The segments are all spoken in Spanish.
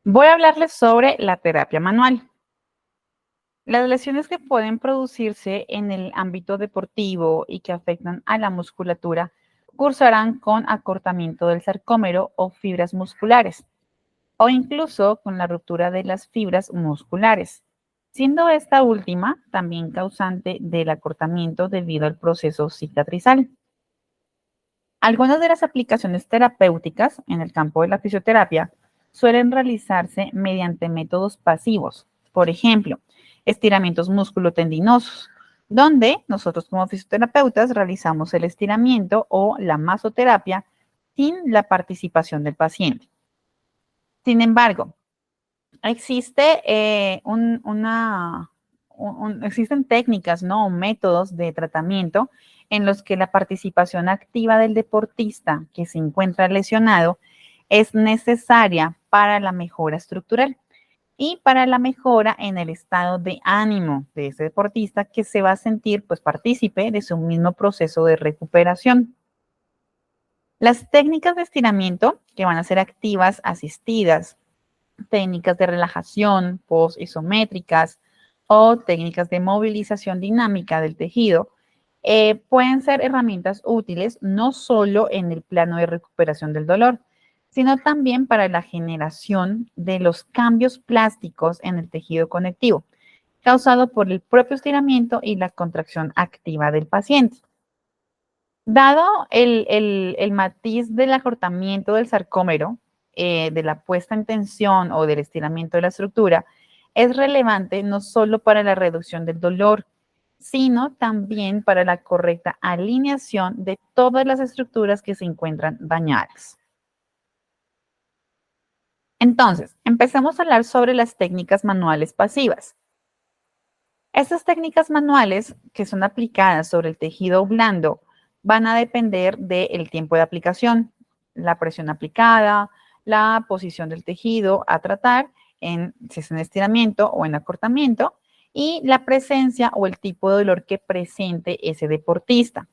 Voy a hablarles sobre la terapia manual. Las lesiones que pueden producirse en el ámbito deportivo y que afectan a la musculatura cursarán con acortamiento del sarcómero o fibras musculares, o incluso con la ruptura de las fibras musculares, siendo esta última también causante del acortamiento debido al proceso cicatrizal. Algunas de las aplicaciones terapéuticas en el campo de la fisioterapia suelen realizarse mediante métodos pasivos, por ejemplo, estiramientos musculotendinosos, donde nosotros como fisioterapeutas realizamos el estiramiento o la masoterapia sin la participación del paciente. Sin embargo, existe existen técnicas, ¿no? O métodos de tratamiento en los que la participación activa del deportista que se encuentra lesionado es necesaria para la mejora estructural y para la mejora en el estado de ánimo de ese deportista que se va a sentir pues partícipe de su mismo proceso de recuperación. Las técnicas de estiramiento que van a ser activas, asistidas, técnicas de relajación post-isométricas o técnicas de movilización dinámica del tejido, pueden ser herramientas útiles no solo en el plano de recuperación del dolor, sino también para la generación de los cambios plásticos en el tejido conectivo, causado por el propio estiramiento y la contracción activa del paciente. Dado el matiz del acortamiento del sarcómero, de la puesta en tensión o del estiramiento de la estructura, es relevante no solo para la reducción del dolor, sino también para la correcta alineación de todas las estructuras que se encuentran dañadas. Entonces, empecemos a hablar sobre las técnicas manuales pasivas. Estas técnicas manuales que son aplicadas sobre el tejido blando van a depender del tiempo de aplicación, la presión aplicada, la posición del tejido a tratar, si es en estiramiento o en acortamiento, y la presencia o el tipo de dolor que presente ese deportista.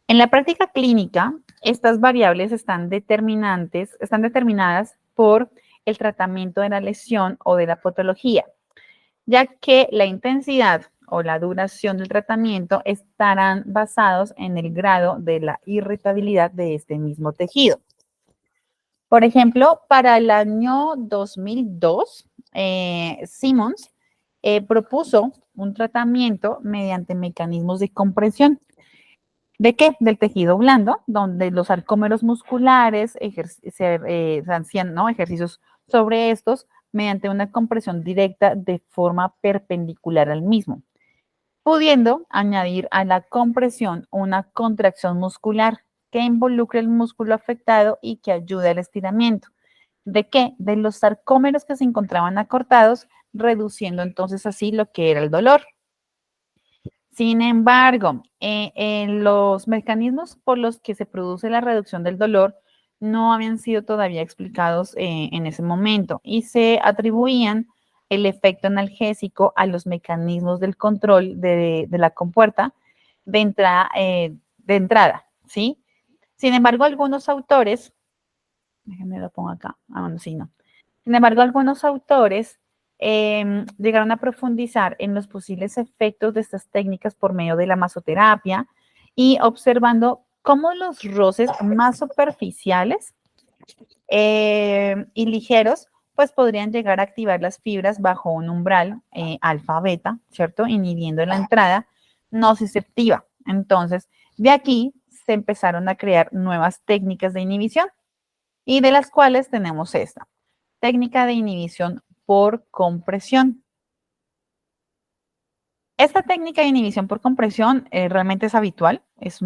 En la práctica clínica, estas variables están determinadas por el tratamiento de la lesión o de la patología, ya que la intensidad o la duración del tratamiento estarán basados en el grado de la irritabilidad de este mismo tejido. Por ejemplo, para el año 2002, Simmons propuso un tratamiento mediante mecanismos de compresión. ¿De qué? Del tejido blando, donde los sarcómeros musculares se hacían, ¿no? Ejercicios sobre estos mediante una compresión directa de forma perpendicular al mismo, pudiendo añadir a la compresión una contracción muscular que involucre el músculo afectado y que ayude al estiramiento. ¿De qué? De los sarcómeros que se encontraban acortados, reduciendo entonces así lo que era el dolor. Sin embargo, los mecanismos por los que se produce la reducción del dolor no habían sido todavía explicados en ese momento y se atribuían el efecto analgésico a los mecanismos del control de la compuerta de entrada, ¿sí? Sin embargo, algunos autores, déjenme lo pongo acá, bueno, sí, no. Sin embargo, algunos autores llegaron a profundizar en los posibles efectos de estas técnicas por medio de la masoterapia y observando cómo los roces más superficiales y ligeros pues podrían llegar a activar las fibras bajo un umbral alfa-beta, ¿cierto? Inhibiendo la entrada nociceptiva. Entonces, de aquí se empezaron a crear nuevas técnicas de inhibición y de las cuales tenemos esta. Técnica de inhibición por compresión. Esta técnica de inhibición por compresión realmente es habitual, es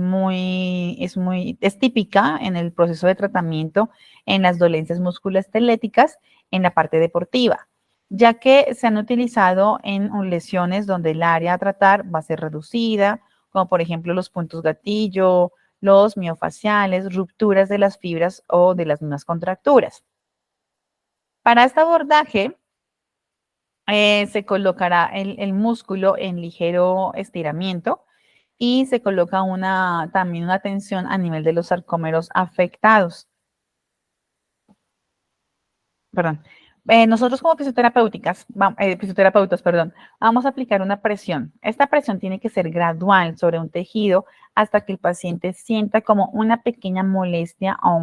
típica en el proceso de tratamiento en las dolencias musculoesqueléticas en la parte deportiva, ya que se han utilizado en lesiones donde el área a tratar va a ser reducida, como por ejemplo los puntos gatillo, los miofaciales, rupturas de las fibras o de las mismas contracturas. Para este abordaje, se colocará el músculo en ligero estiramiento y se coloca también una tensión a nivel de los sarcómeros afectados. Perdón. Nosotros como fisioterapeutas, perdón, vamos a aplicar una presión. Esta presión tiene que ser gradual sobre un tejido hasta que el paciente sienta como una pequeña molestia o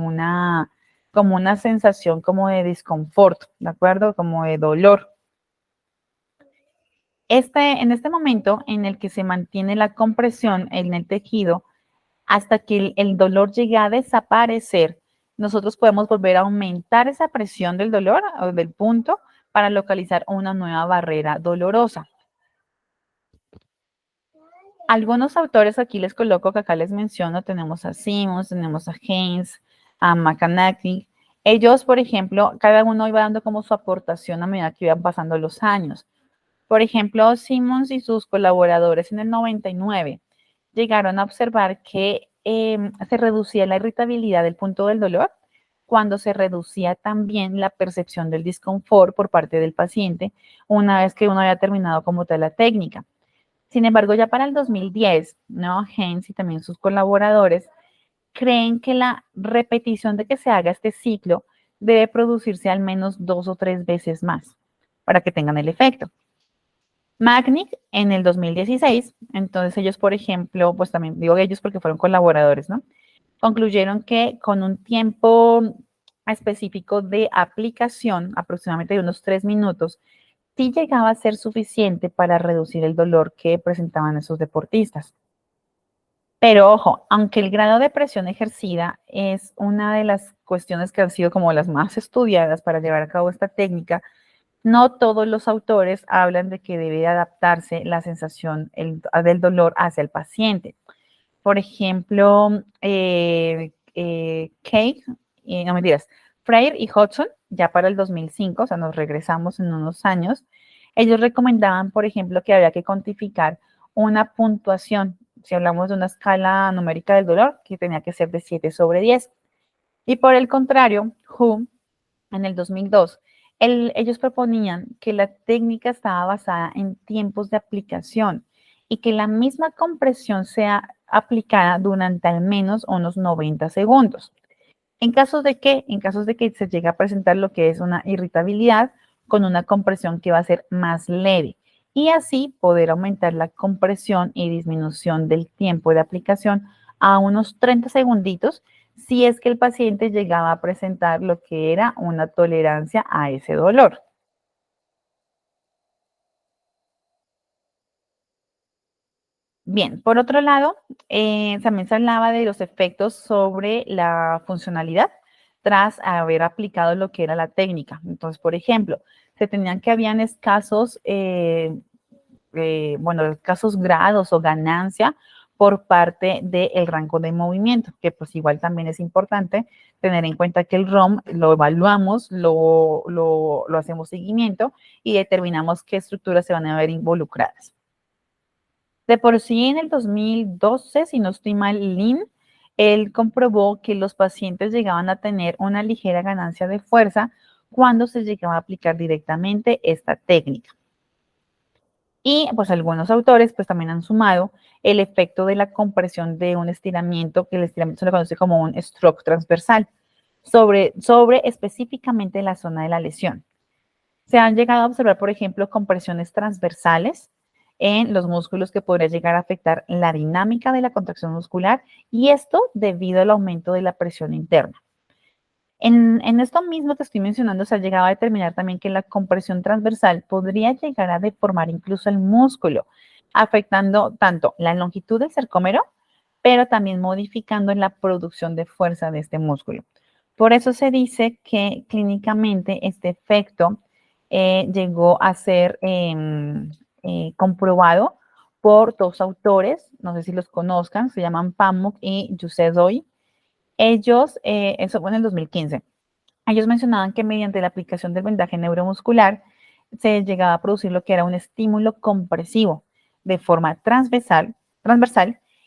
como una sensación como de desconfort, ¿de acuerdo? Como de dolor. En este momento en el que se mantiene la compresión en el tejido, hasta que el dolor llegue a desaparecer, nosotros podemos volver a aumentar esa presión del dolor o del punto para localizar una nueva barrera dolorosa. Algunos autores aquí les coloco, que acá les menciono, tenemos a Simmons, tenemos a Haynes, a McAnally. Ellos, por ejemplo, cada uno iba dando como su aportación a medida que iban pasando los años. Por ejemplo, Simmons y sus colaboradores en el 99 llegaron a observar que se reducía la irritabilidad del punto del dolor cuando se reducía también la percepción del disconfort por parte del paciente una vez que uno había terminado como tal la técnica. Sin embargo, ya para el 2010, ¿no? Haynes y también sus colaboradores creen que la repetición de que se haga este ciclo debe producirse al menos 2 o 3 veces más para que tengan el efecto. Magnic en el 2016, entonces ellos, por ejemplo, pues también digo ellos porque fueron colaboradores, ¿no? Concluyeron que con un tiempo específico de aplicación, aproximadamente de unos 3 minutos, sí llegaba a ser suficiente para reducir el dolor que presentaban esos deportistas. Pero ojo, aunque el grado de presión ejercida es una de las cuestiones que han sido como las más estudiadas para llevar a cabo esta técnica, no todos los autores hablan de que debe adaptarse la sensación del dolor hacia el paciente. Por ejemplo, Kate, no mentiras, Freire y Hodgson, ya para el 2005, o sea, nos regresamos en unos años, ellos recomendaban, por ejemplo, que había que cuantificar una puntuación, si hablamos de una escala numérica del dolor, que tenía que ser de 7/10. Y por el contrario, Hu, en el 2002, ellos proponían que la técnica estaba basada en tiempos de aplicación y que la misma compresión sea aplicada durante al menos unos 90 segundos. En casos de que se llegue a presentar lo que es una irritabilidad con una compresión que va a ser más leve y así poder aumentar la compresión y disminución del tiempo de aplicación a unos 30 segunditos si es que el paciente llegaba a presentar lo que era una tolerancia a ese dolor. Bien, por otro lado, también se hablaba de los efectos sobre la funcionalidad tras haber aplicado lo que era la técnica. Entonces, por ejemplo, se tenían que habían escasos, escasos grados o ganancia por parte del rango de movimiento, que pues igual también es importante tener en cuenta que el ROM lo evaluamos, lo hacemos seguimiento y determinamos qué estructuras se van a ver involucradas. De por sí, en el 2012, si no estoy mal, Lin, él comprobó que los pacientes llegaban a tener una ligera ganancia de fuerza cuando se llegaba a aplicar directamente esta técnica. Y pues algunos autores pues también han sumado el efecto de la compresión de un estiramiento, que el estiramiento se le conoce como un stroke transversal, sobre específicamente la zona de la lesión. Se han llegado a observar, por ejemplo, compresiones transversales en los músculos que podría llegar a afectar la dinámica de la contracción muscular y esto debido al aumento de la presión interna. En esto mismo que estoy mencionando, se ha llegado a determinar también que la compresión transversal podría llegar a deformar incluso el músculo, afectando tanto la longitud del sarcómero, pero también modificando la producción de fuerza de este músculo. Por eso se dice que clínicamente este efecto llegó a ser comprobado por 2 autores, no sé si los conozcan, se llaman Pamuk y Yusedoy. Ellos, eso fue en el 2015, ellos mencionaban que mediante la aplicación del vendaje neuromuscular se llegaba a producir lo que era un estímulo compresivo de forma transversal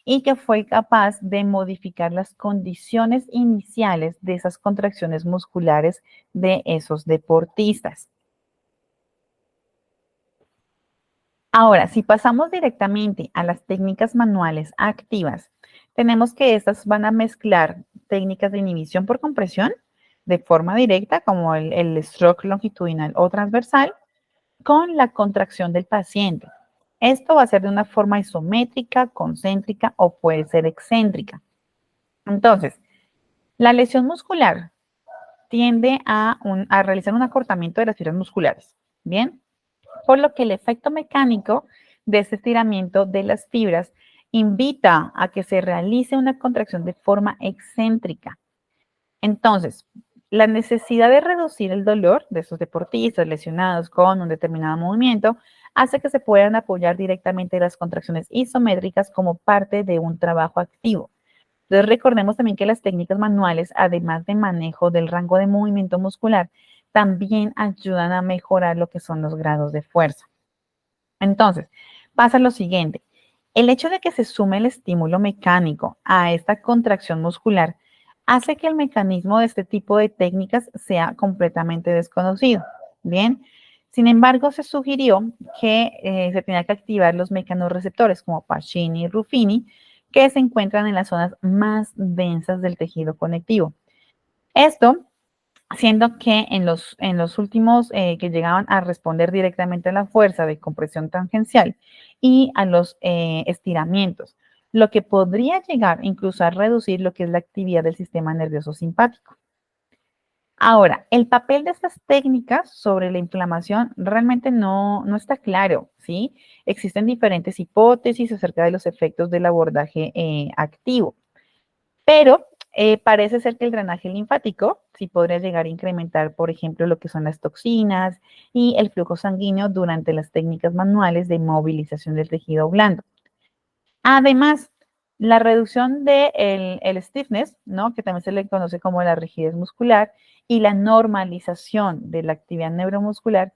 y que fue capaz de modificar las condiciones iniciales de esas contracciones musculares de esos deportistas. Ahora, si pasamos directamente a las técnicas manuales activas, tenemos que estas van a mezclar técnicas de inhibición por compresión de forma directa, como el stroke longitudinal o transversal, con la contracción del paciente. Esto va a ser de una forma isométrica, concéntrica o puede ser excéntrica. Entonces, la lesión muscular tiende a realizar un acortamiento de las fibras musculares, ¿bien? Por lo que el efecto mecánico de este estiramiento de las fibras invita a que se realice una contracción de forma excéntrica. Entonces, la necesidad de reducir el dolor de estos deportistas lesionados con un determinado movimiento hace que se puedan apoyar directamente las contracciones isométricas como parte de un trabajo activo. Entonces, recordemos también que las técnicas manuales, además de manejo del rango de movimiento muscular, también ayudan a mejorar lo que son los grados de fuerza. Entonces, pasa lo siguiente. El hecho de que se sume el estímulo mecánico a esta contracción muscular hace que el mecanismo de este tipo de técnicas sea completamente desconocido. Bien, sin embargo, se sugirió que se tenía que activar los mecanorreceptores como Pacini y Ruffini, que se encuentran en las zonas más densas del tejido conectivo. Esto siendo que en los últimos que llegaban a responder directamente a la fuerza de compresión tangencial y a los estiramientos, lo que podría llegar incluso a reducir lo que es la actividad del sistema nervioso simpático. Ahora, el papel de estas técnicas sobre la inflamación realmente no está claro, ¿sí? Existen diferentes hipótesis acerca de los efectos del abordaje activo. Pero parece ser que el drenaje linfático sí podría llegar a incrementar, por ejemplo, lo que son las toxinas y el flujo sanguíneo durante las técnicas manuales de movilización del tejido blando. Además, la reducción del de el stiffness, ¿no? Que también se le conoce como la rigidez muscular, y la normalización de la actividad neuromuscular,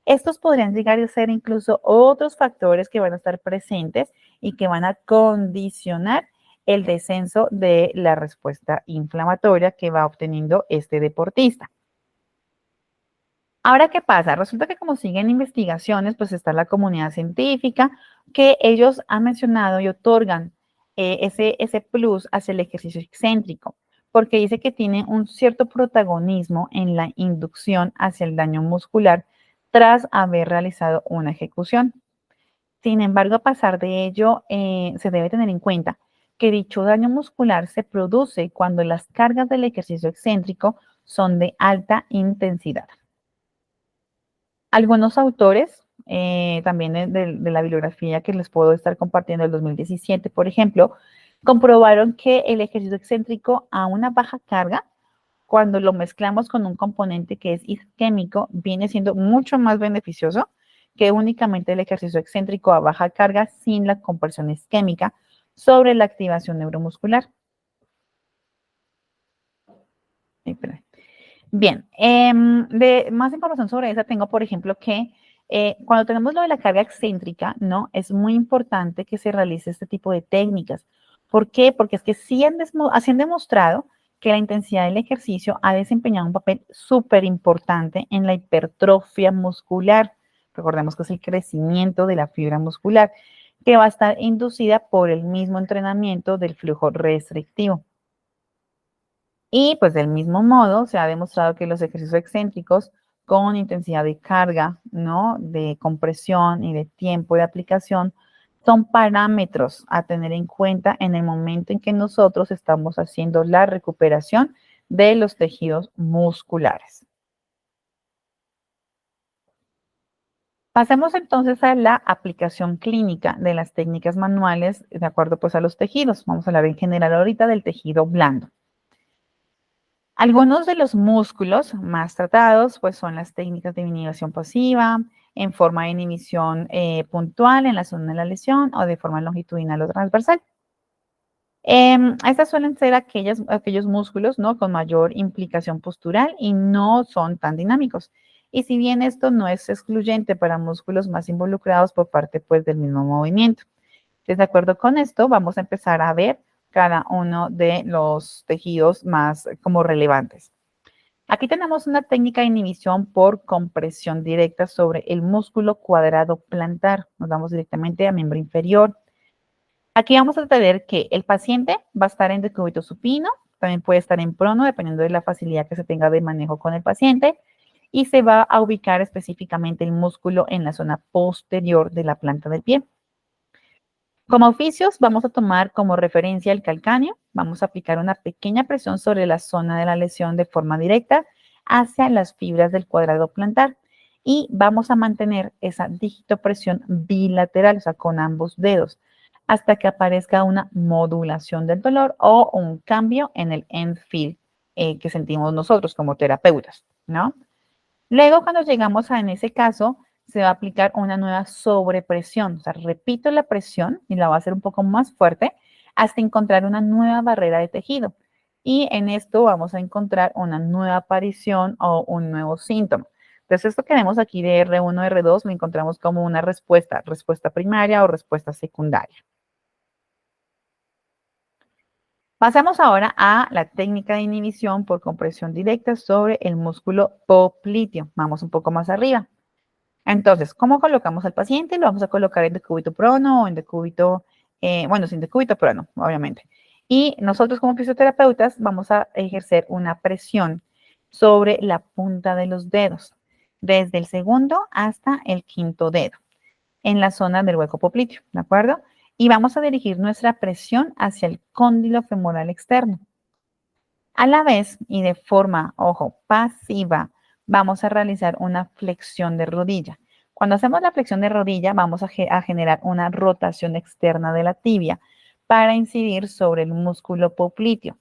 estos podrían llegar a ser incluso otros factores que van a estar presentes y que van a condicionar el descenso de la respuesta inflamatoria que va obteniendo este deportista. Ahora, ¿qué pasa? Resulta que como siguen investigaciones, pues está la comunidad científica que ellos han mencionado y otorgan ese plus hacia el ejercicio excéntrico, porque dice que tiene un cierto protagonismo en la inducción hacia el daño muscular tras haber realizado una ejecución. Sin embargo, a pasar de ello, se debe tener en cuenta que dicho daño muscular se produce cuando las cargas del ejercicio excéntrico son de alta intensidad. Algunos autores, también de la bibliografía que les puedo estar compartiendo del 2017, por ejemplo, comprobaron que el ejercicio excéntrico a una baja carga, cuando lo mezclamos con un componente que es isquémico, viene siendo mucho más beneficioso que únicamente el ejercicio excéntrico a baja carga sin la compresión isquémica sobre la activación neuromuscular. Bien, de más información sobre esa tengo, por ejemplo, que cuando tenemos lo de la carga excéntrica, ¿no? Es muy importante que se realice este tipo de técnicas. ¿Por qué? Porque es que sí así han demostrado que la intensidad del ejercicio ha desempeñado un papel súper importante en la hipertrofia muscular. Recordemos que es el crecimiento de la fibra muscular, que va a estar inducida por el mismo entrenamiento del flujo restrictivo. Y pues del mismo modo se ha demostrado que los ejercicios excéntricos con intensidad de carga, ¿no? De compresión y de tiempo de aplicación son parámetros a tener en cuenta en el momento en que nosotros estamos haciendo la recuperación de los tejidos musculares. Pasemos entonces a la aplicación clínica de las técnicas manuales de acuerdo pues a los tejidos. Vamos a hablar en general ahorita del tejido blando. Algunos de los músculos más tratados pues son las técnicas de inhibición pasiva, en forma de inhibición puntual en la zona de la lesión o de forma longitudinal o transversal. Estas suelen ser aquellos músculos, ¿no? Con mayor implicación postural y no son tan dinámicos. Y si bien esto no es excluyente para músculos más involucrados por parte pues del mismo movimiento. Entonces, de acuerdo con esto, vamos a empezar a ver cada uno de los tejidos más como relevantes. Aquí tenemos una técnica de inhibición por compresión directa sobre el músculo cuadrado plantar. Nos vamos directamente a miembro inferior. Aquí vamos a tener que el paciente va a estar en decúbito supino, también puede estar en prono, dependiendo de la facilidad que se tenga de manejo con el paciente, y se va a ubicar específicamente el músculo en la zona posterior de la planta del pie. Como oficios, vamos a tomar como referencia el calcáneo. Vamos a aplicar una pequeña presión sobre la zona de la lesión de forma directa hacia las fibras del cuadrado plantar y vamos a mantener esa digitopresión bilateral, o sea, con ambos dedos, hasta que aparezca una modulación del dolor o un cambio en el end feel que sentimos nosotros como terapeutas, ¿no? Luego, cuando llegamos a en ese caso, se va a aplicar una nueva sobrepresión. O sea, repito la presión y la va a hacer un poco más fuerte hasta encontrar una nueva barrera de tejido. Y en esto vamos a encontrar una nueva aparición o un nuevo síntoma. Entonces, esto que vemos aquí de R1, R2, lo encontramos como una respuesta primaria o respuesta secundaria. Pasamos ahora a la técnica de inhibición por compresión directa sobre el músculo popliteo. Vamos un poco más arriba. Entonces, ¿cómo colocamos al paciente? Lo vamos a colocar en decúbito prono o en decúbito, bueno, sin decúbito prono, obviamente. Y nosotros como fisioterapeutas vamos a ejercer una presión sobre la punta de los dedos, desde el segundo hasta el quinto dedo, en la zona del hueco popliteo, ¿de acuerdo? Y vamos a dirigir nuestra presión hacia el cóndilo femoral externo. A la vez y de forma, ojo, pasiva, vamos a realizar una flexión de rodilla. Cuando hacemos la flexión de rodilla, vamos a generar una rotación externa de la tibia para incidir sobre el músculo popliteo.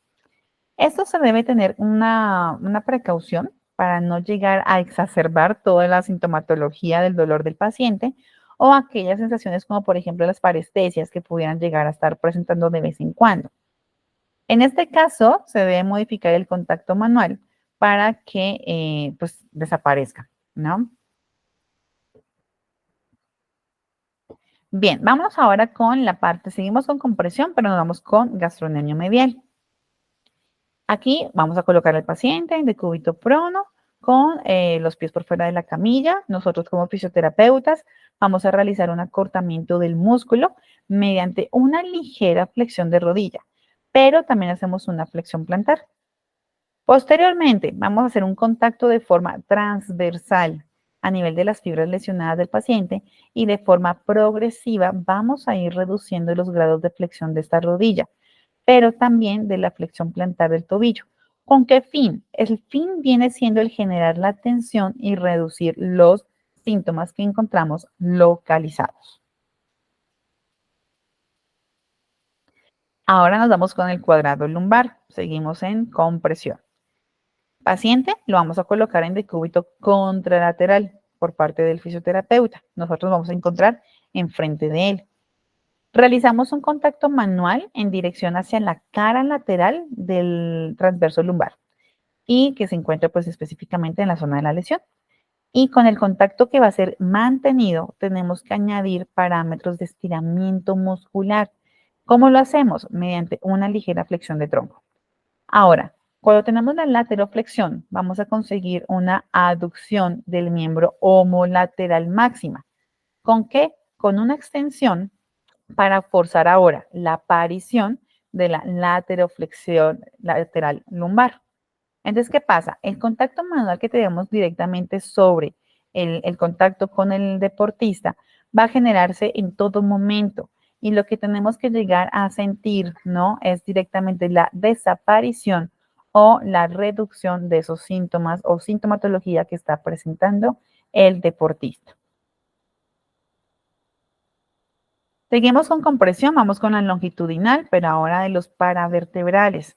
Esto se debe tener una precaución para no llegar a exacerbar toda la sintomatología del dolor del paciente o aquellas sensaciones como por ejemplo las parestesias que pudieran llegar a estar presentando de vez en cuando. En este caso, se debe modificar el contacto manual para que pues, desaparezca, ¿no? Bien, vamos ahora con la parte, seguimos con compresión, pero nos vamos con gastrocnemio medial. Aquí vamos a colocar al paciente en decúbito prono con los pies por fuera de la camilla. Nosotros como fisioterapeutas vamos a realizar un acortamiento del músculo mediante una ligera flexión de rodilla, pero también hacemos una flexión plantar. Posteriormente, vamos a hacer un contacto de forma transversal a nivel de las fibras lesionadas del paciente y de forma progresiva vamos a ir reduciendo los grados de flexión de esta rodilla, pero también de la flexión plantar del tobillo. ¿Con qué fin? El fin viene siendo el generar la tensión y reducir los síntomas que encontramos localizados. Ahora nos vamos con el cuadrado lumbar. Seguimos en compresión. Paciente lo vamos a colocar en decúbito contralateral por parte del fisioterapeuta. Nosotros vamos a encontrar enfrente de él. Realizamos un contacto manual en dirección hacia la cara lateral del transverso lumbar y que se encuentra pues específicamente en la zona de la lesión. Y con el contacto que va a ser mantenido, tenemos que añadir parámetros de estiramiento muscular. ¿Cómo lo hacemos? Mediante una ligera flexión de tronco. Ahora, cuando tenemos la lateroflexión, vamos a conseguir una aducción del miembro homolateral máxima. ¿Con qué? Con una extensión para forzar ahora la aparición de la lateroflexión lateral lumbar. Entonces, ¿qué pasa? El contacto manual que tenemos directamente sobre el contacto con el deportista va a generarse en todo momento. Y lo que tenemos que llegar a sentir, ¿no? Es directamente la desaparición o la reducción de esos síntomas o sintomatología que está presentando el deportista. Seguimos con compresión, vamos con la longitudinal, pero ahora de los paravertebrales.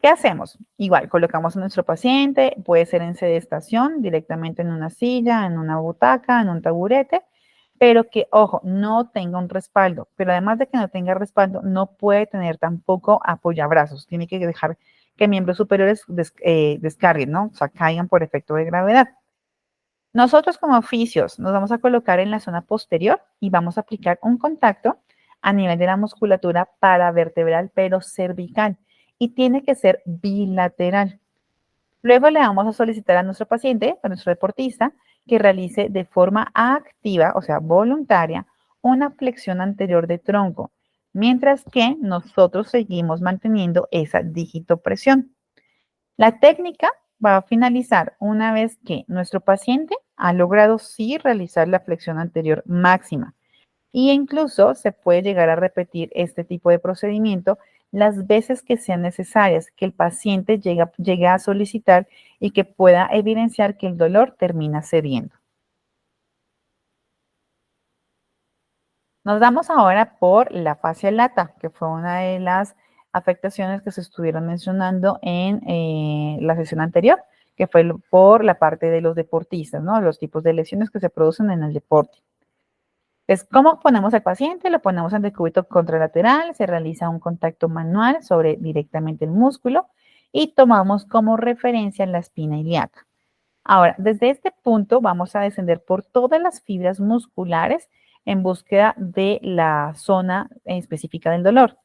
¿Qué hacemos? Igual, colocamos a nuestro paciente, puede ser en sedestación, directamente en una silla, en una butaca, en un taburete, pero que, ojo, no tenga un respaldo. Pero además de que no tenga respaldo, no puede tener tampoco apoyabrazos. Tiene que dejar que miembros superiores descarguen, ¿no? O sea, caigan por efecto de gravedad. Nosotros como oficios nos vamos a colocar en la zona posterior y vamos a aplicar un contacto a nivel de la musculatura paravertebral, pero cervical, y tiene que ser bilateral. Luego le vamos a solicitar a nuestro paciente, a nuestro deportista, que realice de forma activa, o sea, voluntaria, una flexión anterior de tronco, mientras que nosotros seguimos manteniendo esa digitopresión. La técnica va a finalizar una vez que nuestro paciente ha logrado sí realizar la flexión anterior máxima. Y incluso se puede llegar a repetir este tipo de procedimiento las veces que sean necesarias, que el paciente llegue a solicitar y que pueda evidenciar que el dolor termina cediendo. Nos damos ahora por la fascia lata, que fue una de las afectaciones que se estuvieron mencionando en la sesión anterior, que fue por la parte de los deportistas, ¿no? Los tipos de lesiones que se producen en el deporte. Entonces, ¿cómo ponemos al paciente? Lo ponemos en decúbito contralateral, se realiza un contacto manual sobre directamente el músculo y tomamos como referencia la espina ilíaca. Ahora, desde este punto vamos a descender por todas las fibras musculares en búsqueda de la zona específica del dolor.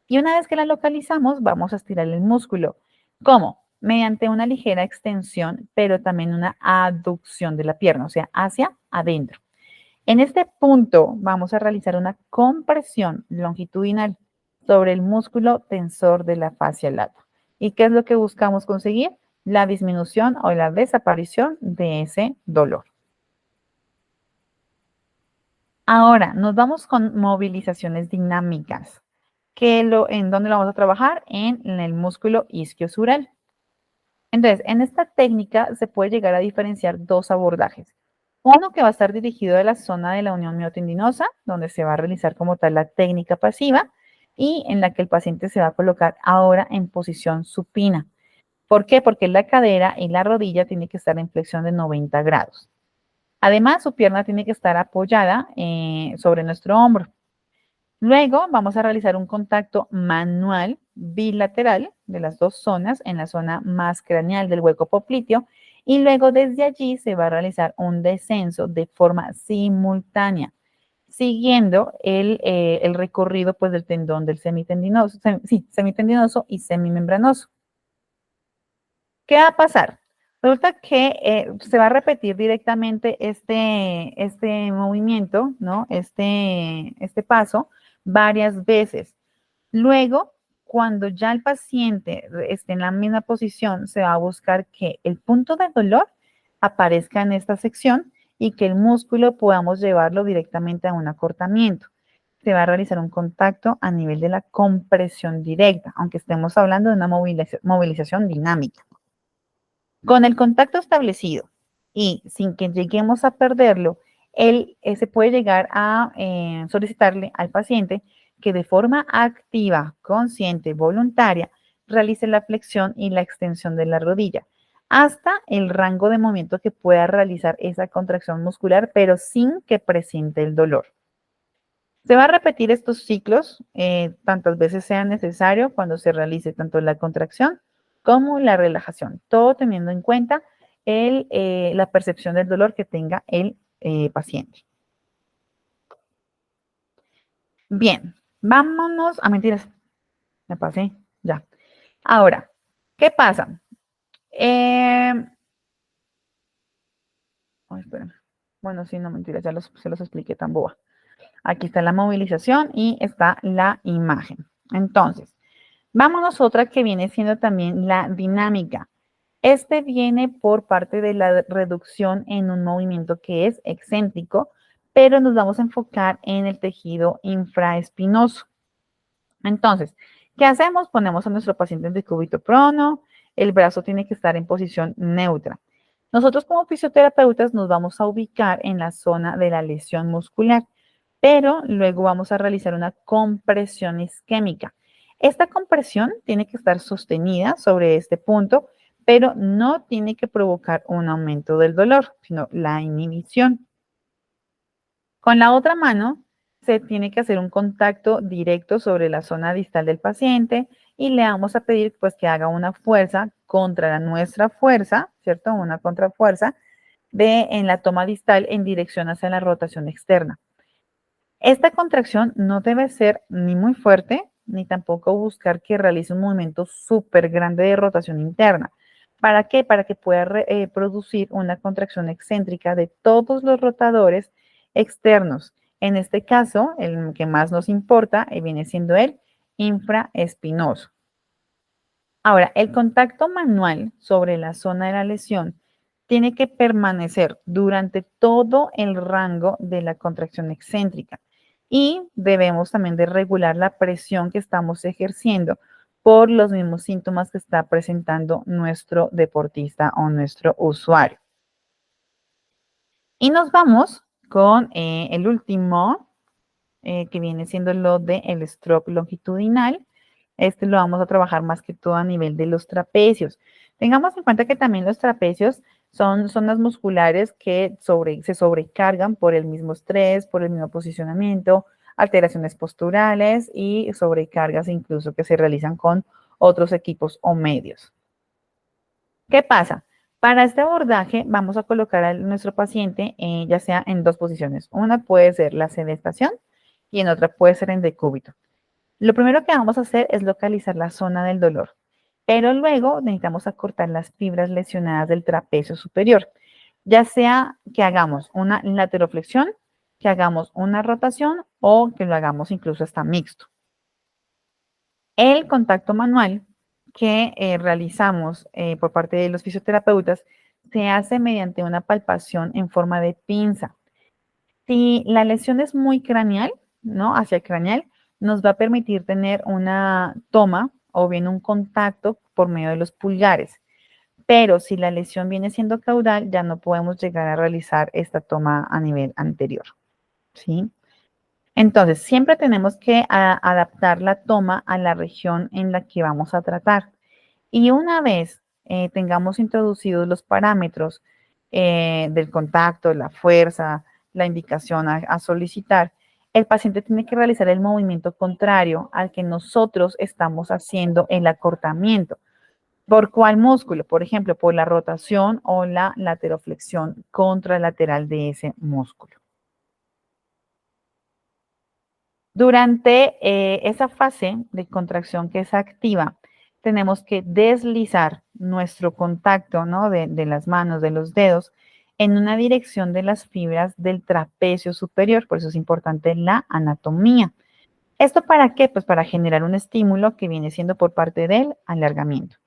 Y una vez que la localizamos, vamos a estirar el músculo. ¿Cómo? Mediante una ligera extensión, pero también una aducción de la pierna, o sea, hacia adentro. En este punto vamos a realizar una compresión longitudinal sobre el músculo tensor de la fascia lata. ¿Y qué es lo que buscamos conseguir? La disminución o la desaparición de ese dolor. Ahora nos vamos con movilizaciones dinámicas. ¿En dónde lo vamos a trabajar? En el músculo isquiosural. Entonces, en esta técnica se puede llegar a diferenciar dos abordajes. Uno que va a estar dirigido a la zona de la unión miotendinosa, donde se va a realizar como tal la técnica pasiva y en la que el paciente se va a colocar ahora en posición supina. ¿Por qué? Porque la cadera y la rodilla tienen que estar en flexión de 90 grados. Además, su pierna tiene que estar apoyada sobre nuestro hombro. Luego vamos a realizar un contacto manual bilateral de las dos zonas en la zona más craneal del hueco popliteo y luego desde allí se va a realizar un descenso de forma simultánea, siguiendo el recorrido pues, del tendón del semitendinoso y semimembranoso. ¿Qué va a pasar? Resulta que se va a repetir directamente este movimiento, ¿no? Este paso varias veces. Luego, cuando ya el paciente esté en la misma posición, se va a buscar que el punto de dolor aparezca en esta sección y que el músculo podamos llevarlo directamente a un acortamiento. Se va a realizar un contacto a nivel de la compresión directa, aunque estemos hablando de una movilización dinámica. Con el contacto establecido y sin que lleguemos a perderlo, se puede llegar a solicitarle al paciente que de forma activa, consciente, voluntaria, realice la flexión y la extensión de la rodilla hasta el rango de movimiento que pueda realizar esa contracción muscular, pero sin que presente el dolor. Se va a repetir estos ciclos tantas veces sea necesario cuando se realice tanto la contracción como la relajación, todo teniendo en cuenta la percepción del dolor que tenga el paciente. Bien, vámonos a mentiras. Me pasé, ya. Ahora, ¿qué pasa? Espérame. Bueno, sí, no mentiras, ya se los expliqué tan boba. Aquí está la movilización y está la imagen. Entonces, vámonos a otra que viene siendo también la dinámica. Este viene por parte de la reducción en un movimiento que es excéntrico, pero nos vamos a enfocar en el tejido infraespinoso. Entonces, ¿qué hacemos? Ponemos a nuestro paciente en decúbito prono, el brazo tiene que estar en posición neutra. Nosotros como fisioterapeutas nos vamos a ubicar en la zona de la lesión muscular, pero luego vamos a realizar una compresión isquémica. Esta compresión tiene que estar sostenida sobre este punto, pero no tiene que provocar un aumento del dolor, sino la inhibición. Con la otra mano se tiene que hacer un contacto directo sobre la zona distal del paciente y le vamos a pedir pues que haga una fuerza contra nuestra fuerza, ¿cierto? Una contrafuerza en la toma distal en dirección hacia la rotación externa. Esta contracción no debe ser ni muy fuerte, ni tampoco buscar que realice un movimiento súper grande de rotación interna. ¿Para qué? Para que pueda producir una contracción excéntrica de todos los rotadores externos, En este caso, el que más nos importa viene siendo el infraespinoso. Ahora, el contacto manual sobre la zona de la lesión tiene que permanecer durante todo el rango de la contracción excéntrica y debemos también de regular la presión que estamos ejerciendo por los mismos síntomas que está presentando nuestro deportista o nuestro usuario. Y nos vamos con el último, que viene siendo lo del stroke longitudinal. Este lo vamos a trabajar más que todo a nivel de los trapecios. Tengamos en cuenta que también los trapecios son zonas musculares que se sobrecargan por el mismo estrés, por el mismo posicionamiento, alteraciones posturales y sobrecargas incluso que se realizan con otros equipos o medios. ¿Qué pasa? Para este abordaje vamos a colocar a nuestro paciente ya sea en dos posiciones. Una puede ser la sedestación y en otra puede ser en decúbito. Lo primero que vamos a hacer es localizar la zona del dolor, pero luego necesitamos acortar las fibras lesionadas del trapecio superior, ya sea que hagamos una lateroflexión, que hagamos una rotación o que lo hagamos incluso hasta mixto. El contacto manual que realizamos por parte de los fisioterapeutas se hace mediante una palpación en forma de pinza. Si la lesión es muy craneal, ¿no? Hacia el craneal, nos va a permitir tener una toma o bien un contacto por medio de los pulgares. Pero si la lesión viene siendo caudal, ya no podemos llegar a realizar esta toma a nivel anterior, ¿sí? Entonces, siempre tenemos que adaptar la toma a la región en la que vamos a tratar. Y una vez tengamos introducidos los parámetros del contacto, la fuerza, la indicación a solicitar, el paciente tiene que realizar el movimiento contrario al que nosotros estamos haciendo el acortamiento. ¿Por cuál músculo? Por ejemplo, por la rotación o la lateroflexión contralateral de ese músculo. Durante esa fase de contracción que es activa, tenemos que deslizar nuestro contacto, ¿no? de las manos, de los dedos, en una dirección de las fibras del trapecio superior. Por eso es importante la anatomía. ¿Esto para qué? Pues para generar un estímulo que viene siendo por parte del alargamiento.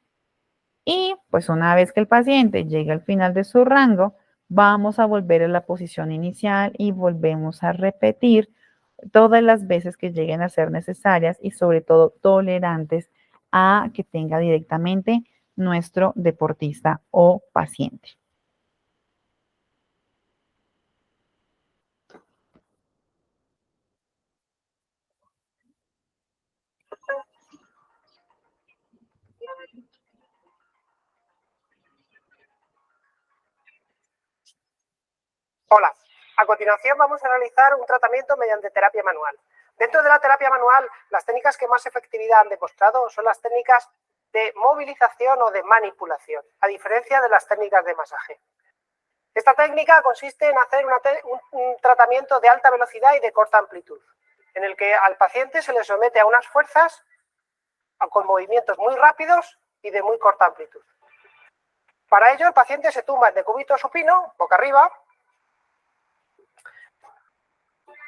Y pues una vez que el paciente llegue al final de su rango, vamos a volver a la posición inicial y volvemos a repetir todas las veces que lleguen a ser necesarias y sobre todo tolerantes a que tenga directamente nuestro deportista o paciente. Hola, a continuación vamos a realizar un tratamiento mediante terapia manual. Dentro de la terapia manual, las técnicas que más efectividad han demostrado son las técnicas de movilización o de manipulación, a diferencia de las técnicas de masaje. Esta técnica consiste en hacer un tratamiento de alta velocidad y de corta amplitud, en el que al paciente se le somete a unas fuerzas con movimientos muy rápidos y de muy corta amplitud. Para ello, el paciente se tumba en decúbito supino, boca arriba.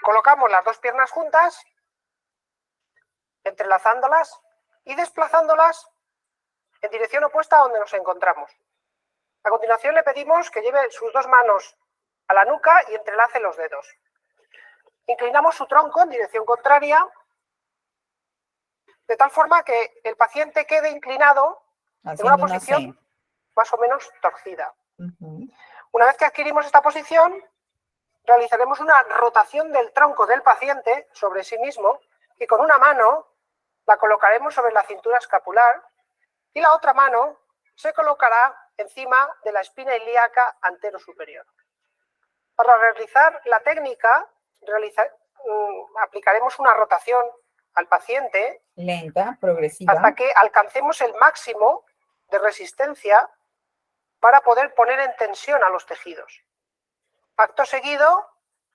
Colocamos las dos piernas juntas, entrelazándolas y desplazándolas en dirección opuesta a donde nos encontramos. A continuación le pedimos que lleve sus dos manos a la nuca y entrelace los dedos. Inclinamos su tronco en dirección contraria, de tal forma que el paciente quede inclinado en una posición más o menos torcida. Una vez que adquirimos esta posición, realizaremos una rotación del tronco del paciente sobre sí mismo y con una mano la colocaremos sobre la cintura escapular y la otra mano se colocará encima de la espina ilíaca antero-superior. Para realizar la técnica, aplicaremos una rotación al paciente Lenta, progresiva, hasta que alcancemos el máximo de resistencia para poder poner en tensión a los tejidos. Acto seguido,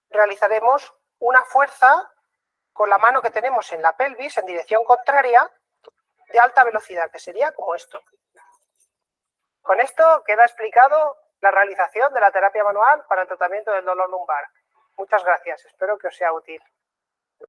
realizaremos una fuerza con la mano que tenemos en la pelvis en dirección contraria de alta velocidad, que sería como esto. Con esto queda explicado la realización de la terapia manual para el tratamiento del dolor lumbar. Muchas gracias, espero que os sea útil.